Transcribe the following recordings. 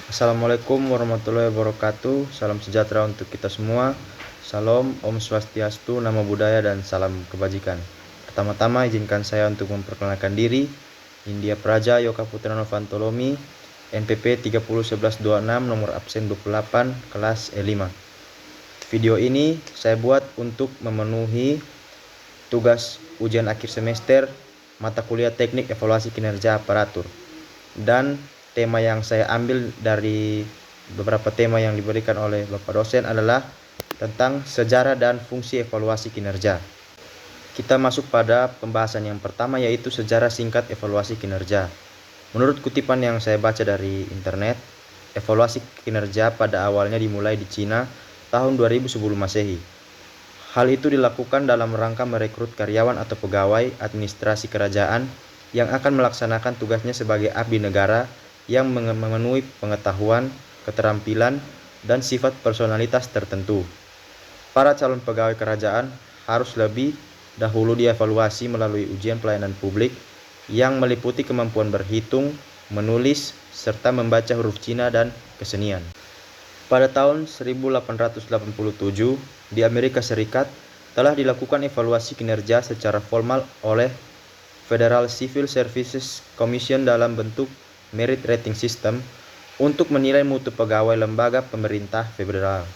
Assalamualaikum warahmatullahi wabarakatuh. Salam sejahtera untuk kita semua. Salam, Om Swastiastu, Namo Buddhaya, dan salam kebajikan. Pertama-tama izinkan saya untuk memperkenalkan diri. India Praja Yoga Putra Novantolomi, NPP 301126, nomor absen 28, kelas E5. Video ini saya buat untuk memenuhi tugas ujian akhir semester mata kuliah teknik evaluasi kinerja aparatur. Dan tema yang saya ambil dari beberapa tema yang diberikan oleh Bapak dosen adalah tentang sejarah dan fungsi evaluasi kinerja. Kita masuk pada pembahasan yang pertama, yaitu sejarah singkat evaluasi kinerja. Menurut kutipan yang saya baca dari internet, evaluasi kinerja pada awalnya dimulai di Cina tahun 2000 sebelum Masehi. Hal itu dilakukan dalam rangka merekrut karyawan atau pegawai administrasi kerajaan yang akan melaksanakan tugasnya sebagai abdi negara yang memenuhi pengetahuan, keterampilan, dan sifat personalitas tertentu. Para calon pegawai kerajaan harus lebih dahulu dievaluasi melalui ujian pelayanan publik yang meliputi kemampuan berhitung, menulis, serta membaca huruf Cina dan kesenian. Pada tahun 1887, di Amerika Serikat telah dilakukan evaluasi kinerja secara formal oleh Federal Civil Services Commission dalam bentuk Merit Rating System untuk menilai mutu pegawai lembaga pemerintah federal.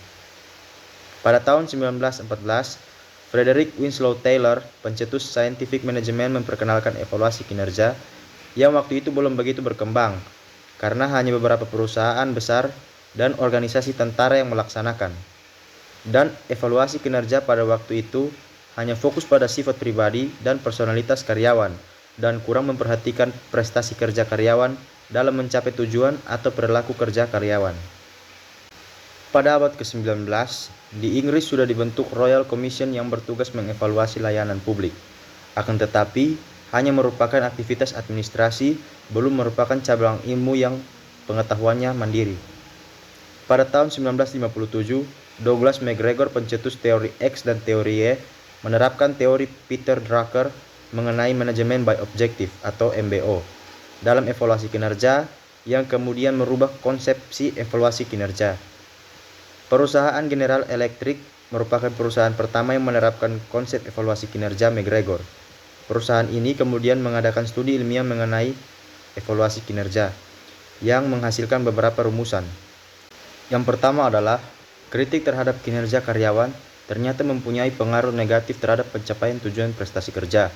Pada tahun 1914, Frederick Winslow Taylor, pencetus Scientific Management, memperkenalkan evaluasi kinerja yang waktu itu belum begitu berkembang karena hanya beberapa perusahaan besar dan organisasi tentara yang melaksanakan. Dan evaluasi kinerja pada waktu itu hanya fokus pada sifat pribadi dan personalitas karyawan dan kurang memperhatikan prestasi kerja karyawan dalam mencapai tujuan atau perilaku kerja karyawan. Pada abad ke-19, di Inggris sudah dibentuk Royal Commission yang bertugas mengevaluasi layanan publik. Akan tetapi, hanya merupakan aktivitas administrasi, belum merupakan cabang ilmu yang pengetahuannya mandiri. Pada tahun 1957, Douglas MacGregor, pencetus teori X dan teori Y, menerapkan teori Peter Drucker mengenai manajemen by objective atau MBO dalam evaluasi kinerja yang kemudian merubah konsepsi evaluasi kinerja. Perusahaan General Electric merupakan perusahaan pertama yang menerapkan konsep evaluasi kinerja MacGregor. Perusahaan ini kemudian mengadakan studi ilmiah mengenai evaluasi kinerja yang menghasilkan beberapa rumusan. Yang pertama adalah kritik terhadap kinerja karyawan ternyata mempunyai pengaruh negatif terhadap pencapaian tujuan prestasi kerja.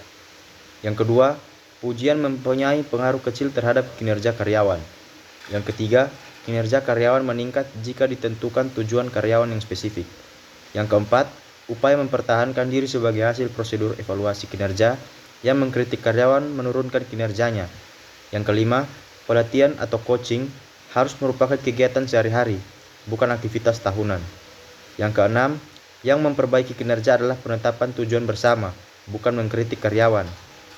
Yang kedua, pujian mempunyai pengaruh kecil terhadap kinerja karyawan. Yang ketiga, kinerja karyawan meningkat jika ditentukan tujuan karyawan yang spesifik. Yang keempat, upaya mempertahankan diri sebagai hasil prosedur evaluasi kinerja yang mengkritik karyawan menurunkan kinerjanya. Yang kelima, pelatihan atau coaching harus merupakan kegiatan sehari-hari, bukan aktivitas tahunan. Yang keenam, yang memperbaiki kinerja adalah penetapan tujuan bersama, bukan mengkritik karyawan.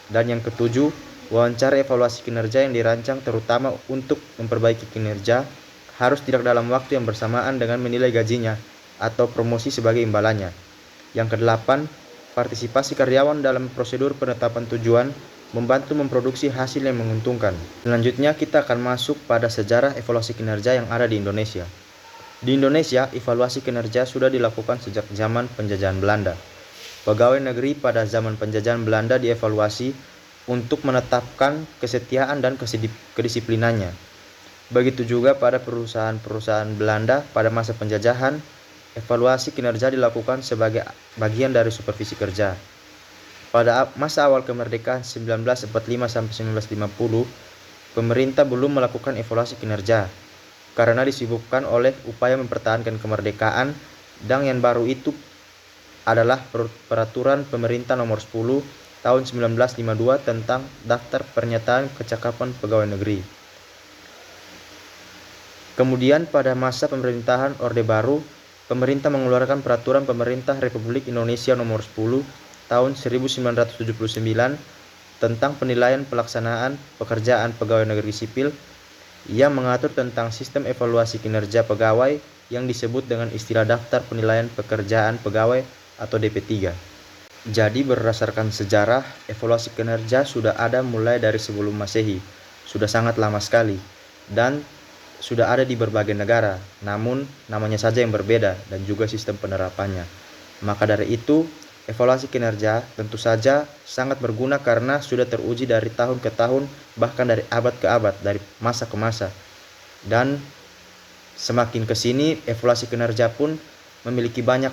Dan yang ketujuh, wawancara evaluasi kinerja yang dirancang terutama untuk memperbaiki kinerja harus tidak dalam waktu yang bersamaan dengan menilai gajinya atau promosi sebagai imbalannya. Yang kedelapan, partisipasi karyawan dalam prosedur penetapan tujuan membantu memproduksi hasil yang menguntungkan. Selanjutnya kita akan masuk pada sejarah evaluasi kinerja yang ada di Indonesia. Di Indonesia, evaluasi kinerja sudah dilakukan sejak zaman penjajahan Belanda. Pegawai negeri pada zaman penjajahan Belanda dievaluasi untuk menetapkan kesetiaan dan kedisiplinannya. Begitu juga pada perusahaan-perusahaan Belanda pada masa penjajahan, evaluasi kinerja dilakukan sebagai bagian dari supervisi kerja. Pada masa awal kemerdekaan 1945 sampai 1950, pemerintah belum melakukan evaluasi kinerja karena disibukkan oleh upaya mempertahankan kemerdekaan, dan yang baru itu adalah peraturan pemerintah nomor 10 tahun 1952 tentang daftar pernyataan kecakapan pegawai negeri. Kemudian pada masa pemerintahan Orde Baru, pemerintah mengeluarkan peraturan pemerintah Republik Indonesia nomor 10 tahun 1979 tentang penilaian pelaksanaan pekerjaan pegawai negeri sipil yang mengatur tentang sistem evaluasi kinerja pegawai yang disebut dengan istilah Daftar Penilaian Pekerjaan Pegawai atau DP3. Jadi berdasarkan sejarah, evaluasi kinerja sudah ada mulai dari sebelum Masehi, sudah sangat lama sekali. Dan sudah ada di berbagai negara, namun namanya saja yang berbeda dan juga sistem penerapannya. Maka dari itu, evaluasi kinerja tentu saja sangat berguna karena sudah teruji dari tahun ke tahun, bahkan dari abad ke abad, dari masa ke masa. Dan semakin ke sini, evaluasi kinerja pun memiliki banyak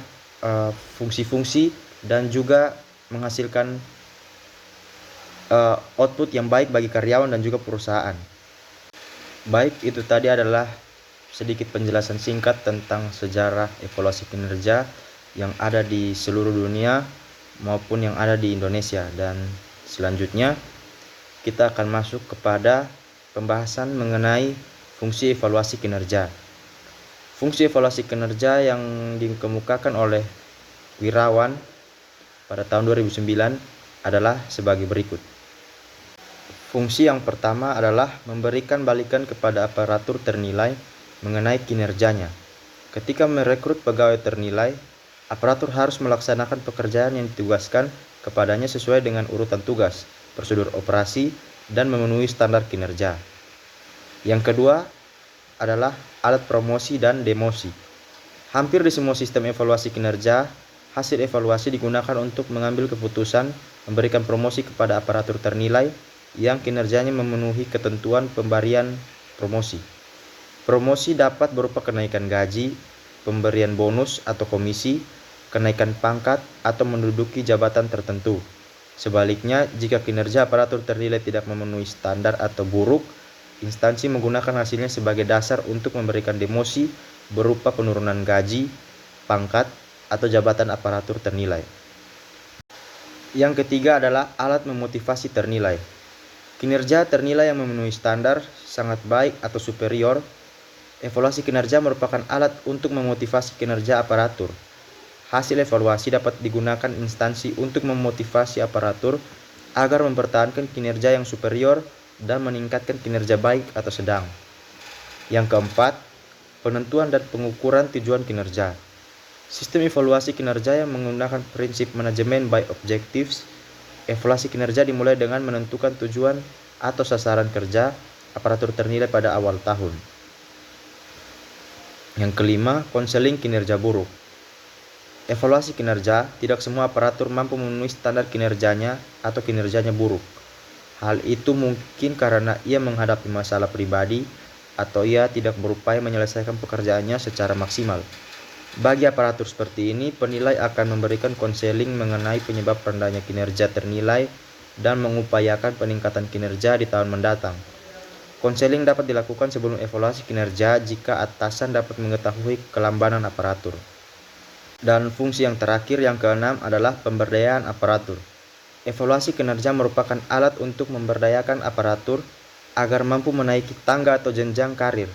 fungsi-fungsi dan juga menghasilkan output yang baik bagi karyawan dan juga perusahaan. Baik, itu tadi adalah sedikit penjelasan singkat tentang sejarah evaluasi kinerja yang ada di seluruh dunia maupun yang ada di Indonesia. Dan selanjutnya kita akan masuk kepada pembahasan mengenai fungsi evaluasi kinerja. Fungsi evaluasi kinerja yang dikemukakan oleh Wirawan pada tahun 2009 adalah sebagai berikut. Fungsi yang pertama adalah memberikan balikan kepada aparatur ternilai mengenai kinerjanya. Ketika merekrut pegawai ternilai, aparatur harus melaksanakan pekerjaan yang ditugaskan kepadanya sesuai dengan urutan tugas, prosedur operasi, dan memenuhi standar kinerja. Yang kedua adalah alat promosi dan demosi. Hampir di semua sistem evaluasi kinerja, hasil evaluasi digunakan untuk mengambil keputusan memberikan promosi kepada aparatur ternilai yang kinerjanya memenuhi ketentuan pemberian promosi. Promosi dapat berupa kenaikan gaji, pemberian bonus atau komisi, kenaikan pangkat, atau menduduki jabatan tertentu. Sebaliknya, jika kinerja aparatur ternilai tidak memenuhi standar atau buruk, instansi menggunakan hasilnya sebagai dasar untuk memberikan demosi berupa penurunan gaji, pangkat, atau jabatan aparatur ternilai. Yang ketiga adalah alat memotivasi ternilai. Kinerja ternilai yang memenuhi standar, sangat baik atau superior. Evaluasi kinerja merupakan alat untuk memotivasi kinerja aparatur. Hasil evaluasi dapat digunakan instansi untuk memotivasi aparatur agar mempertahankan kinerja yang superior dan meningkatkan kinerja baik atau sedang. Yang keempat, penentuan dan pengukuran tujuan kinerja. Sistem evaluasi kinerja yang menggunakan prinsip manajemen by objectives. Evaluasi kinerja dimulai dengan menentukan tujuan atau sasaran kerja aparatur ternilai pada awal tahun. Yang kelima, konseling kinerja buruk. Evaluasi kinerja, tidak semua aparatur mampu memenuhi standar kinerjanya atau kinerjanya buruk. Hal itu mungkin karena ia menghadapi masalah pribadi atau ia tidak berupaya menyelesaikan pekerjaannya secara maksimal. Bagi aparatur seperti ini, penilai akan memberikan konseling mengenai penyebab rendahnya kinerja ternilai dan mengupayakan peningkatan kinerja di tahun mendatang. Konseling dapat dilakukan sebelum evaluasi kinerja jika atasan dapat mengetahui kelambanan aparatur. Dan fungsi yang terakhir, yang keenam, adalah pemberdayaan aparatur. Evaluasi kinerja merupakan alat untuk memberdayakan aparatur agar mampu menaiki tangga atau jenjang karir.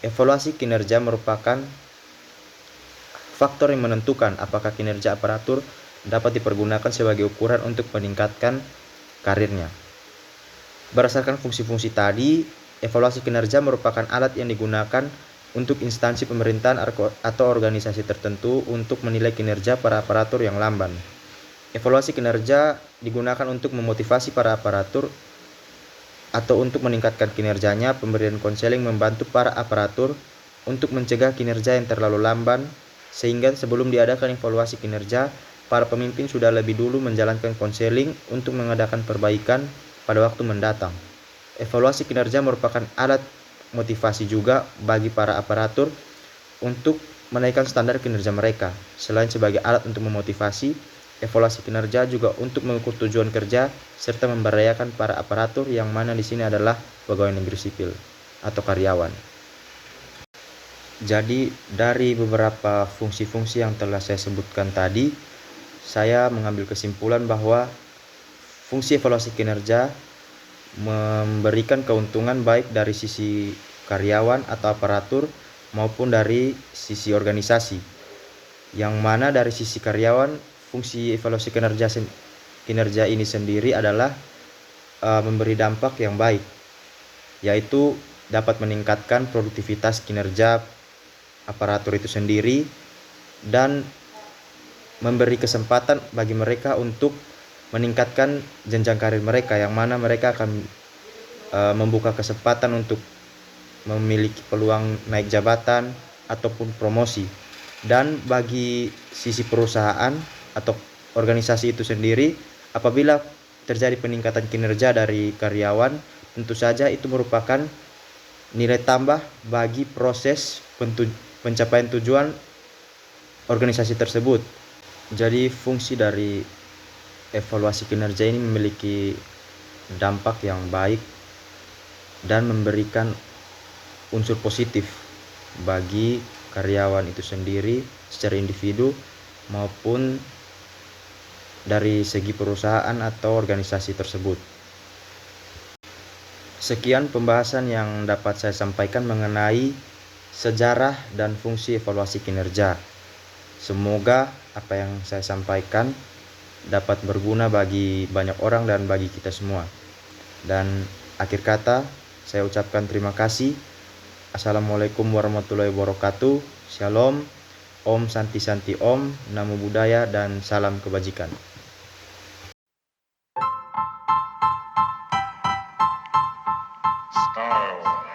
Evaluasi kinerja merupakan faktor yang menentukan apakah kinerja aparatur dapat dipergunakan sebagai ukuran untuk meningkatkan karirnya. Berdasarkan fungsi-fungsi tadi, evaluasi kinerja merupakan alat yang digunakan untuk instansi pemerintahan atau organisasi tertentu untuk menilai kinerja para aparatur yang lamban. Evaluasi kinerja digunakan untuk memotivasi para aparatur atau untuk meningkatkan kinerjanya. Pemberian konseling membantu para aparatur untuk mencegah kinerja yang terlalu lamban, sehingga sebelum diadakan evaluasi kinerja, para pemimpin sudah lebih dulu menjalankan konseling untuk mengadakan perbaikan pada waktu mendatang. Evaluasi kinerja merupakan alat motivasi juga bagi para aparatur untuk menaikkan standar kinerja mereka. Selain sebagai alat untuk memotivasi, evaluasi kinerja juga untuk mengukur tujuan kerja serta memberdayakan para aparatur, yang mana di sini adalah pegawai negeri sipil atau karyawan. Jadi dari beberapa fungsi-fungsi yang telah saya sebutkan tadi, saya mengambil kesimpulan bahwa fungsi evaluasi kinerja memberikan keuntungan baik dari sisi karyawan atau aparatur maupun dari sisi organisasi. Yang mana dari sisi karyawan, fungsi evaluasi kinerja ini sendiri adalah memberi dampak yang baik, yaitu dapat meningkatkan produktivitas kinerja aparatur itu sendiri dan memberi kesempatan bagi mereka untuk meningkatkan jenjang karir mereka, yang mana mereka akan membuka kesempatan untuk memiliki peluang naik jabatan ataupun promosi. Dan bagi sisi perusahaan atau organisasi itu sendiri, apabila terjadi peningkatan kinerja dari karyawan, tentu saja itu merupakan nilai tambah bagi proses pencapaian tujuan organisasi tersebut. Jadi fungsi dari evaluasi kinerja ini memiliki dampak yang baik dan memberikan unsur positif bagi karyawan itu sendiri secara individu maupun dari segi perusahaan atau organisasi tersebut. Sekian pembahasan yang dapat saya sampaikan mengenai sejarah dan fungsi evaluasi kinerja. Semoga apa yang saya sampaikan dapat berguna bagi banyak orang dan bagi kita semua. Dan akhir kata, saya ucapkan terima kasih. Assalamualaikum warahmatullahi wabarakatuh. Shalom, Om Santi Santi Om, Namo Buddhaya, dan salam kebajikan. Style.